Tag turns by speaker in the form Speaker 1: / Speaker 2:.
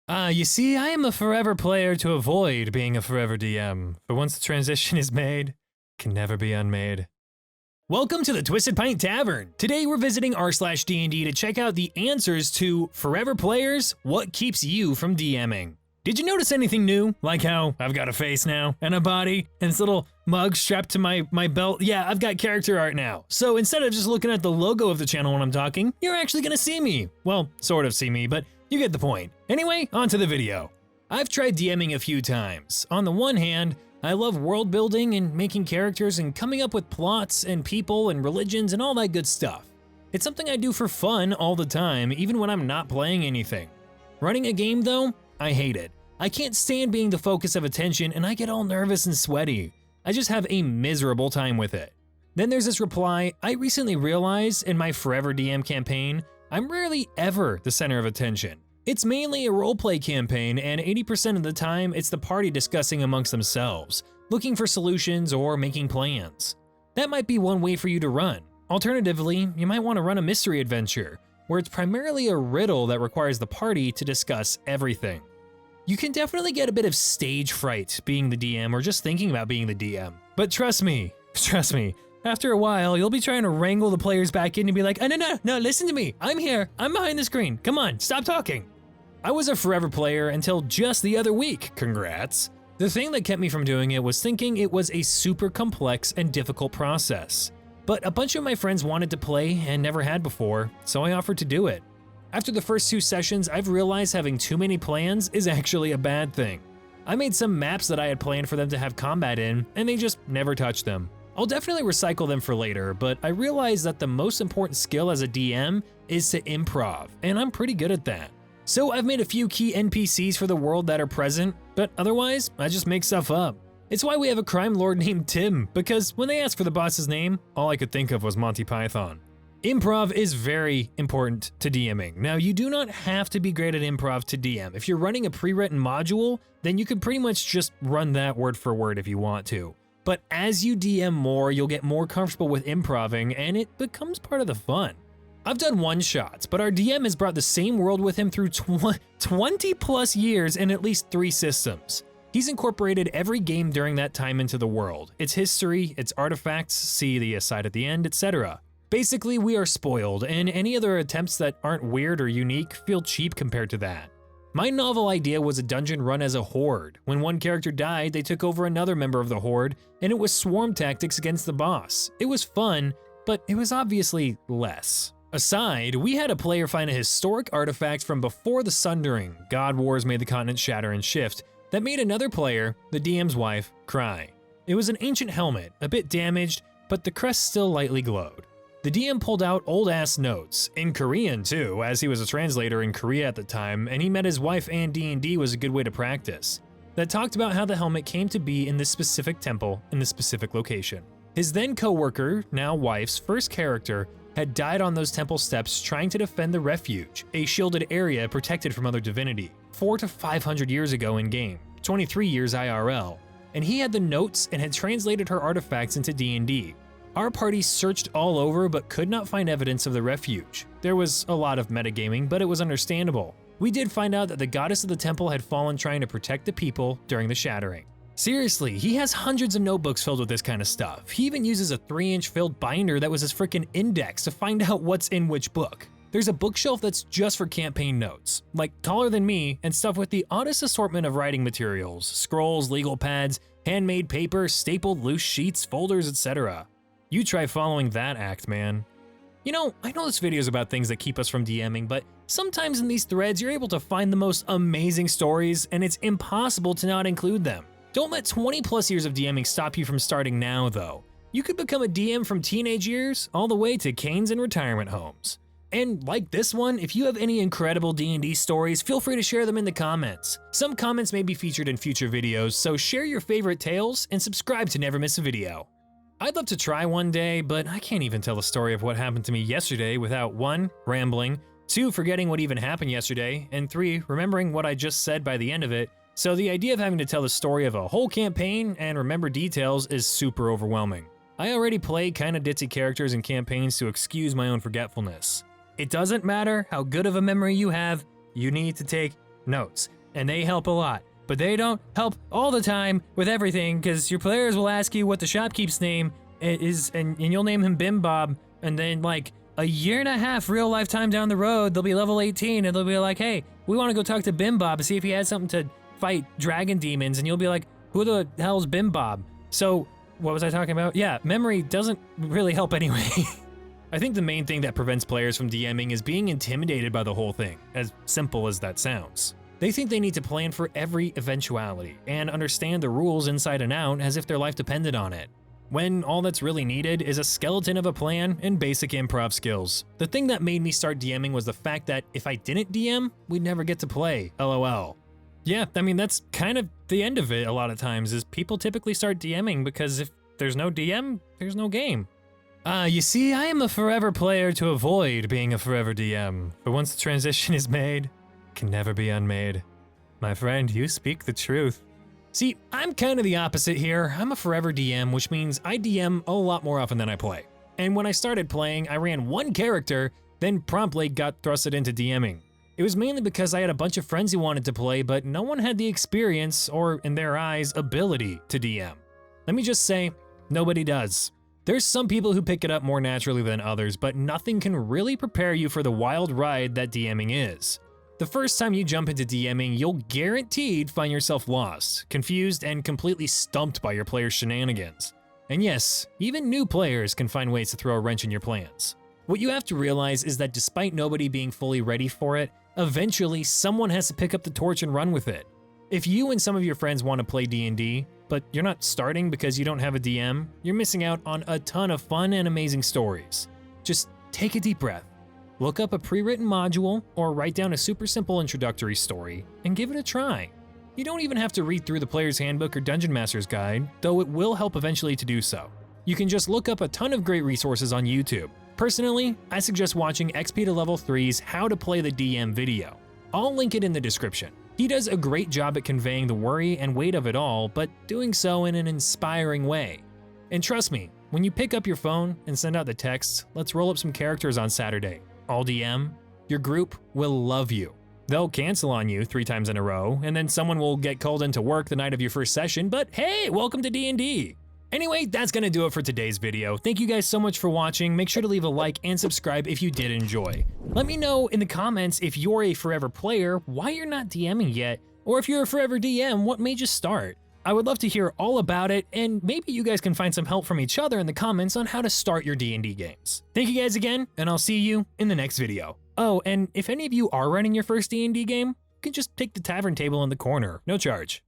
Speaker 1: You see, I am a forever player to avoid being a forever DM, but once the transition is made, it can never be unmade. Welcome to the Twisted Pint Tavern. Today we're visiting r/DnD to check out the answers to forever players, what keeps you from DMing. Did you notice anything new? Like how I've got a face now, and a body, and this little mug strapped to my belt? Yeah, I've got character art now. So instead of just looking at the logo of the channel when I'm talking, you're actually gonna see me. Well, sort of see me, but you get the point. Anyway, on to the video. I've tried DMing a few times. On the one hand, I love world building and making characters and coming up with plots and people and religions and all that good stuff. It's something I do for fun all the time, even when I'm not playing anything. Running a game though, I hate it. I can't stand being the focus of attention and I get all nervous and sweaty. I just have a miserable time with it. Then there's this reply, I recently realized in my Forever DM campaign, I'm rarely ever the center of attention. It's mainly a roleplay campaign and 80% of the time it's the party discussing amongst themselves, looking for solutions or making plans. That might be one way for you to run. Alternatively, you might want to run a mystery adventure, where it's primarily a riddle that requires the party to discuss everything. You can definitely get a bit of stage fright being the DM or just thinking about being the DM. But trust me, after a while, you'll be trying to wrangle the players back in and be like, oh, no, listen to me. I'm here. I'm behind the screen. Come on, stop talking. I was a forever player until just the other week. Congrats. The thing that kept me from doing it was thinking it was a super complex and difficult process. But a bunch of my friends wanted to play and never had before, so I offered to do it. After the first 2 sessions, I've realized having too many plans is actually a bad thing. I made some maps that I had planned for them to have combat in, and they just never touched them. I'll definitely recycle them for later, but I realized that the most important skill as a DM is to improv, and I'm pretty good at that. So I've made a few key NPCs for the world that are present, but otherwise, I just make stuff up. It's why we have a crime lord named Tim, because when they asked for the boss's name, all I could think of was Monty Python. Improv is very important to DMing. Now, you do not have to be great at improv to DM. If you're running a pre-written module, then you can pretty much just run that word for word if you want to. But as you DM more, you'll get more comfortable with improving, and it becomes part of the fun. I've done one-shots, but our DM has brought the same world with him through 20 plus years in at least 3 systems. He's incorporated every game during that time into the world, its history, its artifacts, see the aside at the end, etc. Basically, we are spoiled, and any other attempts that aren't weird or unique feel cheap compared to that. My novel idea was a dungeon run as a horde. When one character died, they took over another member of the horde, and it was swarm tactics against the boss. It was fun, but it was obviously less. Aside, we had a player find a historic artifact from before the Sundering, God Wars made the continent shatter and shift, that made another player, the DM's wife, cry. It was an ancient helmet, a bit damaged, but the crest still lightly glowed. The DM pulled out old-ass notes, in Korean too, as he was a translator in Korea at the time, and he met his wife and D&D was a good way to practice, that talked about how the helmet came to be in this specific temple in this specific location. His then co-worker, now wife's, first character had died on those temple steps trying to defend the refuge, a shielded area protected from other divinity, 400 to 500 years ago in-game, 23 years IRL, and he had the notes and had translated her artifacts into D&D. Our party searched all over but could not find evidence of the refuge. There was a lot of metagaming, but it was understandable. We did find out that the goddess of the temple had fallen trying to protect the people during the shattering. Seriously, he has hundreds of notebooks filled with this kind of stuff. He even uses a 3-inch filled binder that was his frickin' index to find out what's in which book. There's a bookshelf that's just for campaign notes, like taller than me, and stuff with the oddest assortment of writing materials, scrolls, legal pads, handmade paper, stapled loose sheets, folders, etc. You try following that act, man. You know, I know this video is about things that keep us from DMing, but sometimes in these threads you're able to find the most amazing stories and it's impossible to not include them. Don't let 20 plus years of DMing stop you from starting now though. You could become a DM from teenage years all the way to canes and retirement homes. And like this one, if you have any incredible D&D stories, feel free to share them in the comments. Some comments may be featured in future videos, so share your favorite tales and subscribe to never miss a video. I'd love to try one day, but I can't even tell the story of what happened to me yesterday without 1, rambling, 2, forgetting what even happened yesterday, and 3, remembering what I just said by the end of it. So the idea of having to tell the story of a whole campaign and remember details is super overwhelming. I already play kinda ditzy characters in campaigns to excuse my own forgetfulness. It doesn't matter how good of a memory you have, you need to take notes, and they help a lot. But they don't help all the time with everything, because your players will ask you what the shopkeep's name is, and you'll name him Bim Bob, and then like a year and a half real life time down the road, they'll be level 18, and they'll be like, hey, we want to go talk to Bim Bob and see if he has something to fight dragon demons, and you'll be like, who the hell's Bim Bob? So, what was I talking about? Yeah, memory doesn't really help anyway. I think the main thing that prevents players from DMing is being intimidated by the whole thing, as simple as that sounds. They think they need to plan for every eventuality and understand the rules inside and out as if their life depended on it, when all that's really needed is a skeleton of a plan and basic improv skills. The thing that made me start DMing was the fact that if I didn't DM, we'd never get to play, LOL. Yeah, I mean, that's kind of the end of it a lot of times, is people typically start DMing because if there's no DM, there's no game. You see, I am a forever player to avoid being a forever DM, but once the transition is made, it can never be unmade. My friend, you speak the truth. See, I'm kind of the opposite here. I'm a forever DM, which means I DM a lot more often than I play. And when I started playing, I ran one character, then promptly got thrusted into DMing. It was mainly because I had a bunch of friends who wanted to play, but no one had the experience, or in their eyes, ability to DM. Let me just say, nobody does. There's some people who pick it up more naturally than others, but nothing can really prepare you for the wild ride that DMing is. The first time you jump into DMing, you'll guaranteed find yourself lost, confused, and completely stumped by your players' shenanigans. And yes, even new players can find ways to throw a wrench in your plans. What you have to realize is that despite nobody being fully ready for it, eventually someone has to pick up the torch and run with it. If you and some of your friends want to play DnD, but you're not starting because you don't have a DM, you're missing out on a ton of fun and amazing stories. Just take a deep breath. Look up a pre-written module or write down a super simple introductory story and give it a try. You don't even have to read through the player's handbook or dungeon master's guide, though it will help eventually to do so. You can just look up a ton of great resources on YouTube. Personally, I suggest watching XP to Level 3's How to Play the DM video. I'll link it in the description. He does a great job at conveying the worry and weight of it all, but doing so in an inspiring way. And trust me, when you pick up your phone and send out the text, let's roll up some characters on Saturday, all DM, your group will love you. They'll cancel on you 3 times in a row, and then someone will get called into work the night of your first session, but hey, welcome to D&D. Anyway, that's gonna do it for today's video. Thank you guys so much for watching. Make sure to leave a like and subscribe if you did enjoy. Let me know in the comments if you're a forever player, why you're not DMing yet, or if you're a forever DM, what made you start? I would love to hear all about it, and maybe you guys can find some help from each other in the comments on how to start your D&D games. Thank you guys again, and I'll see you in the next video. Oh, and if any of you are running your first D&D game, you can just take the tavern table in the corner, no charge.